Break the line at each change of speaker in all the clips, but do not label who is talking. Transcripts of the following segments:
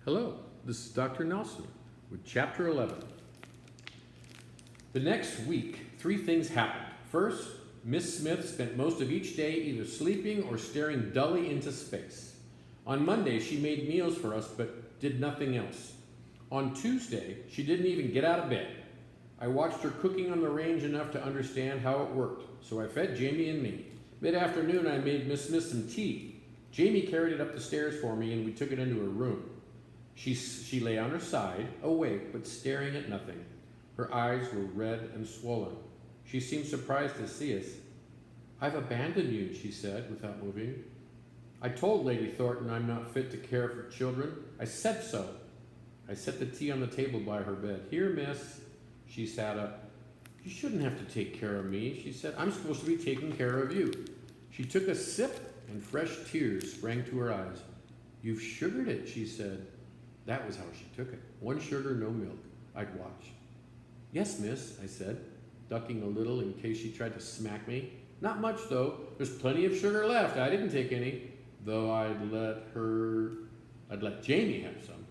Hello, this is Dr. Nelson with Chapter 11. The next week, three things happened. First, Miss Smith spent most of each day either sleeping or staring dully into space. On Monday, she made meals for us but did nothing else. On Tuesday, she didn't even get out of bed. I watched her cooking on the range enough to understand how it worked, so I fed Jamie and me. Mid-afternoon, I made Miss Smith some tea. Jamie carried it up the stairs for me and we took it into her room. She lay on her side, awake but staring at nothing. Her eyes were red and swollen. She seemed surprised to see us. "I've abandoned you," she said without moving. "I told Lady Thornton I'm not fit to care for children. I said so." I set the tea on the table by her bed. "Here, miss." She sat up. "You shouldn't have to take care of me," she said. "I'm supposed to be taking care of you." She took a sip and fresh tears sprang to her eyes. "You've sugared it," she said. That was how she took it. "One sugar, no milk." I'd watch. "Yes, miss," I said, ducking a little in case she tried to smack me. "Not much, though. There's plenty of sugar left. I didn't take any, though I'd let Jamie have some."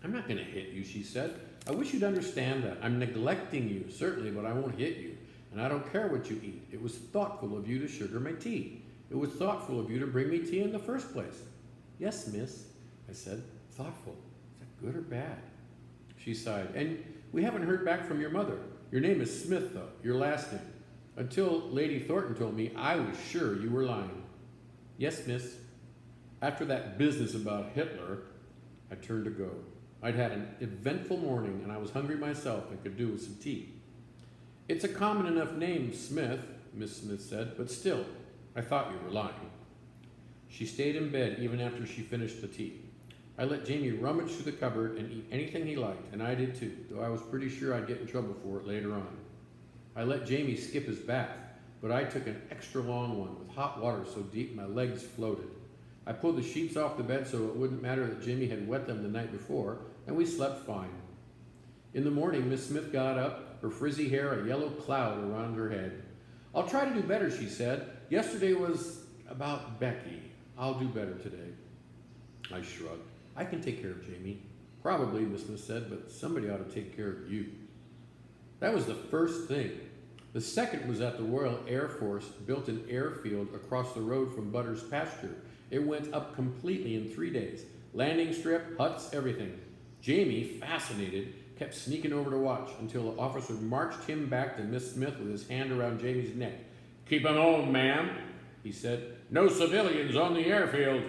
"I'm not going to hit you," she said. "I wish you'd understand that. I'm neglecting you, certainly, but I won't hit you. And I don't care what you eat. It was thoughtful of you to sugar my tea. It was thoughtful of you to bring me tea in the first place." "Yes, miss," I said. "Thoughtful. Is that good or bad?" She sighed. "And we haven't heard back from your mother. Your name is Smith, though, your last name. Until Lady Thornton told me, I was sure you were lying." "Yes, miss." After that business about Hitler, I turned to go. I'd had an eventful morning, and I was hungry myself and could do with some tea. "It's a common enough name, Smith," Miss Smith said, "but still, I thought you were lying." She stayed in bed even after she finished the tea. I let Jamie rummage through the cupboard and eat anything he liked, and I did too, though I was pretty sure I'd get in trouble for it later on. I let Jamie skip his bath, but I took an extra long one with hot water so deep my legs floated. I pulled the sheets off the bed so it wouldn't matter that Jamie had wet them the night before, and we slept fine. In the morning, Miss Smith got up, her frizzy hair a yellow cloud around her head. "I'll try to do better," she said. "Yesterday was about Becky. I'll do better today." I shrugged. "I can take care of Jamie." "Probably," Miss Smith said, "but somebody ought to take care of you." That was the first thing. The second was that the Royal Air Force built an airfield across the road from Butter's pasture. It went up completely in 3 days. Landing strip, huts, everything. Jamie, fascinated, kept sneaking over to watch until the officer marched him back to Miss Smith with his hand around Jamie's neck. "Keep him home, ma'am," he said. "No civilians on the airfield."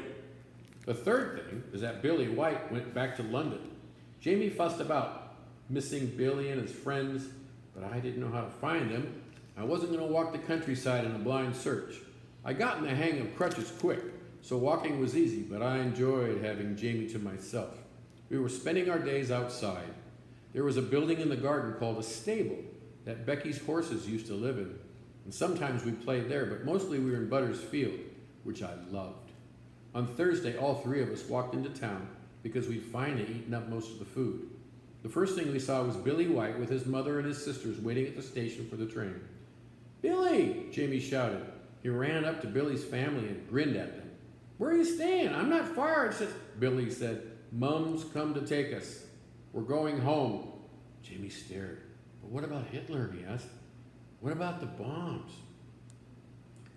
The third thing is that Billy White went back to London. Jamie fussed about missing Billy and his friends, but I didn't know how to find them. I wasn't going to walk the countryside in a blind search. I got in the hang of crutches quick, so walking was easy, but I enjoyed having Jamie to myself. We were spending our days outside. There was a building in the garden called a stable that Becky's horses used to live in, and sometimes we played there, but mostly we were in Butter's field, which I loved. On Thursday, all three of us walked into town because we'd finally eaten up most of the food. The first thing we saw was Billy White with his mother and his sisters waiting at the station for the train. "Billy!" Jamie shouted. He ran up to Billy's family and grinned at them. "Where are you staying? I'm not far." Billy said, "Mum's come to take us. We're going home." Jamie stared. "But what about Hitler?" he asked. "What about the bombs?"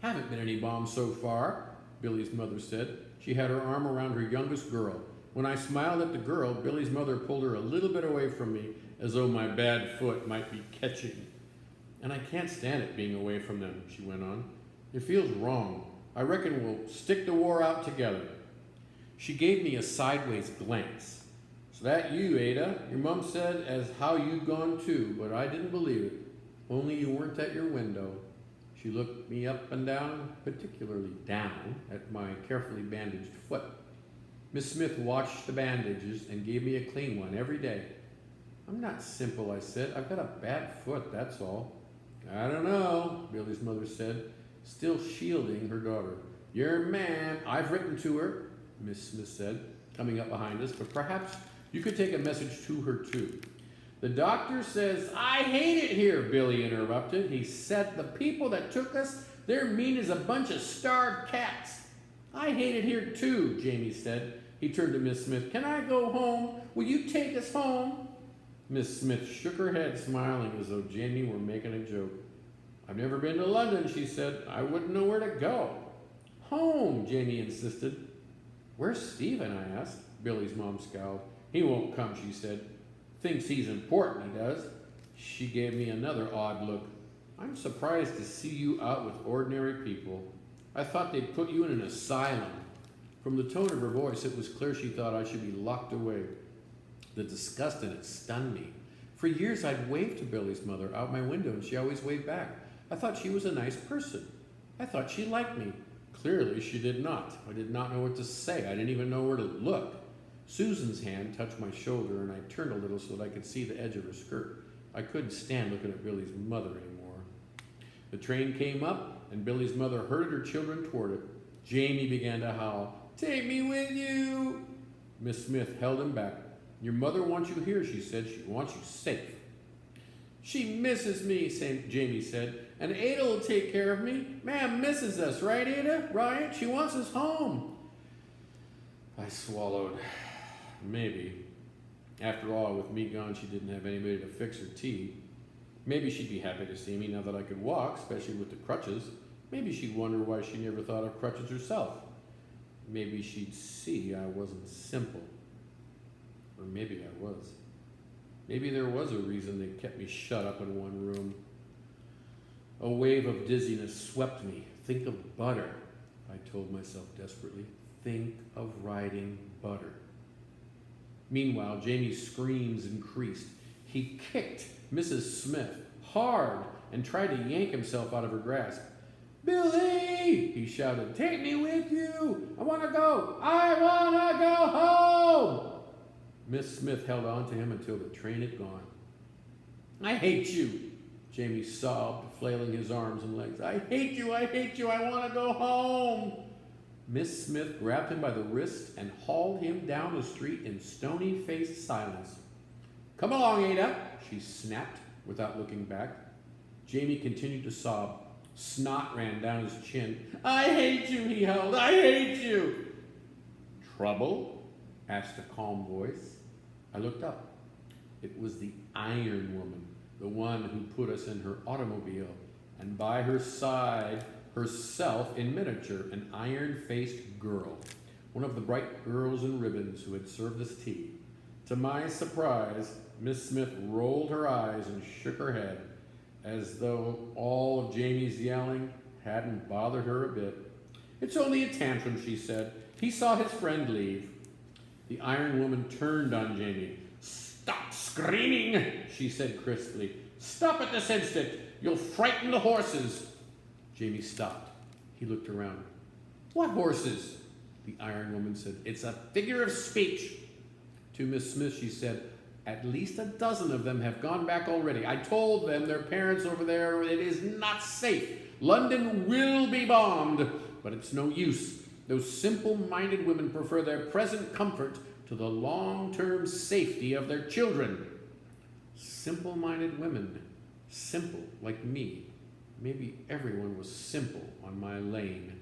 "Haven't been any bombs so far," Billy's mother said. She had her arm around her youngest girl. When I smiled at the girl, Billy's mother pulled her a little bit away from me as though my bad foot might be catching. "And I can't stand it being away from them," she went on. "It feels wrong. I reckon we'll stick the war out together." She gave me a sideways glance. "So that you, Ada? Your mom said as how you'd gone too, but I didn't believe it. Only you weren't at your window." She looked me up and down, particularly down, at my carefully bandaged foot. Miss Smith washed the bandages and gave me a clean one every day. "I'm not simple," I said. "I've got a bad foot, that's all." "I don't know," Billy's mother said, still shielding her daughter. "Your man, I've written to her," Miss Smith said, coming up behind us, "but perhaps you could take a message to her too." "The doctor says," "I hate it here," Billy interrupted. "He said the people that took us, they're mean as a bunch of starved cats." "I hate it here too," Jamie said. He turned to Miss Smith. Can I go home? Will you take us home? Miss Smith shook her head, smiling as though Jamie were making a joke. I've never been to London, she said. I wouldn't know where to go. Home, Jamie insisted. Where's Stephen? I asked. Billy's mom scowled. He won't come, she said. Thinks he's important, he does. She gave me another odd look. I'm surprised to see you out with ordinary people. I thought they'd put you in an asylum. From the tone of her voice, it was clear she thought I should be locked away. The disgust in it stunned me. For years, I'd waved to Billy's mother out my window, and she always waved back. I thought she was a nice person. I thought she liked me. Clearly, she did not. I did not know what to say. I didn't even know where to look. Susan's hand touched my shoulder, and I turned a little so that I could see the edge of her skirt. I couldn't stand looking at Billy's mother anymore. The train came up, and Billy's mother herded her children toward it. Jamie began to howl. Take me with you! Miss Smith held him back. Your mother wants you here, she said. She wants you safe. She misses me, Jamie said, and Ada will take care of me. Ma'am misses us, right, Ada? Right? She wants us home. I swallowed. Maybe. After all, with me gone, she didn't have anybody to fix her tea. Maybe she'd be happy to see me now that I could walk, especially with the crutches. Maybe she'd wonder why she never thought of crutches herself. Maybe she'd see I wasn't simple. Or maybe I was. Maybe there was a reason they kept me shut up in one room. A wave of dizziness swept me. Think of butter, I told myself desperately. Think of riding butter. Meanwhile, Jamie's screams increased. He kicked Mrs. Smith hard and tried to yank himself out of her grasp. Billy, he shouted, take me with you. I want to go. I want to go home. Miss Smith held on to him until the train had gone. I hate you, Jamie sobbed, flailing his arms and legs. I hate you, I want to go home. Miss Smith grabbed him by the wrist and hauled him down the street in stony-faced silence. Come along, Ada, she snapped without looking back. Jamie continued to sob. Snot ran down his chin. I hate you, he howled. I hate you. Trouble? Asked a calm voice. I looked up. It was the Iron Woman, the one who put us in her automobile, and by her side, herself in miniature, an iron-faced girl, one of the bright girls in ribbons who had served us tea. To my surprise, Miss Smith rolled her eyes and shook her head, as though all of Jamie's yelling hadn't bothered her a bit. It's only a tantrum, she said. He saw his friend leave. The Iron Woman turned on Jamie. Stop screaming, she said crisply. Stop it this instant. You'll frighten the horses. Jamie stopped. He looked around. What horses? The Iron Woman said. It's a figure of speech. To Miss Smith, she said, at least a dozen of them have gone back already. I told them, their parents over there, it is not safe. London will be bombed, but it's no use. Those simple-minded women prefer their present comfort to the long-term safety of their children. Simple-minded women. Simple, like me. Maybe everyone was simple on my lane.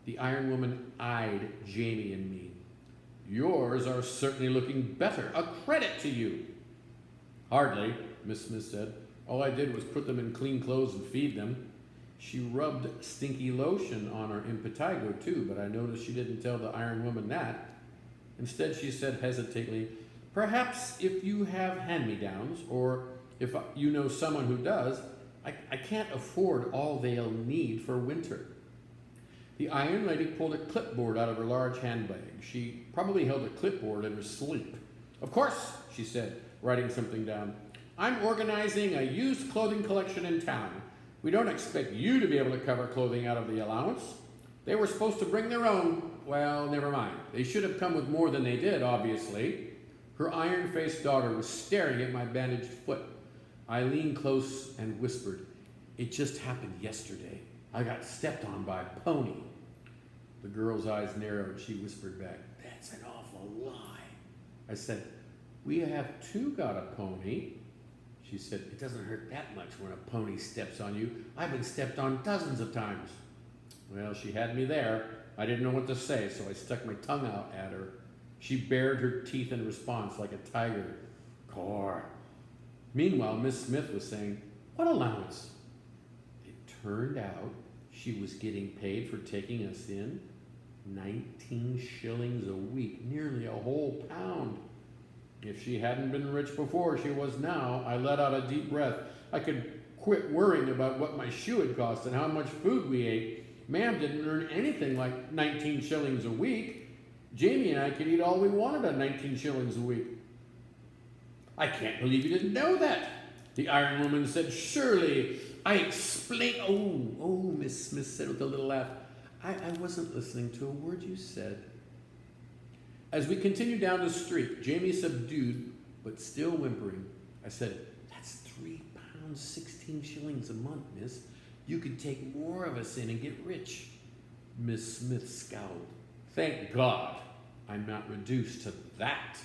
The Iron Woman eyed Jamie and me. Yours are certainly looking better. A credit to you. Hardly, Miss Smith said. All I did was put them in clean clothes and feed them. She rubbed stinky lotion on her impetigo too, but I noticed she didn't tell the Iron Woman that. Instead, she said hesitatingly, perhaps if you have hand-me-downs, or if you know someone who does, I can't afford all they'll need for winter. The Iron Lady pulled a clipboard out of her large handbag. She probably held a clipboard in her sleep. Of course, she said, writing something down. I'm organizing a used clothing collection in town. We don't expect you to be able to cover clothing out of the allowance. They were supposed to bring their own. Well, never mind. They should have come with more than they did, obviously. Her iron-faced daughter was staring at my bandaged foot. I leaned close and whispered, it just happened yesterday. I got stepped on by a pony. The girl's eyes narrowed. She whispered back, that's an awful lie. I said, we have too got a pony. She said, it doesn't hurt that much when a pony steps on you. I've been stepped on dozens of times. Well, she had me there. I didn't know what to say, so I stuck my tongue out at her. She bared her teeth in response like a tiger. Core. Meanwhile, Miss Smith was saying, "What allowance?" It turned out she was getting paid for taking us in 19 shillings a week, nearly a whole pound. If she hadn't been rich before, she was now. I let out a deep breath. I could quit worrying about what my shoe had cost and how much food we ate. Ma'am didn't earn anything like 19 shillings a week. Jamie and I could eat all we wanted on 19 shillings a week. I can't believe you didn't know that, the Iron Woman said. Surely I explained. Oh, Miss Smith said with a little laugh. I wasn't listening to a word you said. As we continued down the street, Jamie subdued but still whimpering, I said, "That's £3, 16 shillings a month, miss. You could take more of us in and get rich." Miss Smith scowled. Thank God I'm not reduced to that.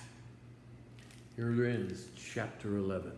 Here ends chapter 11.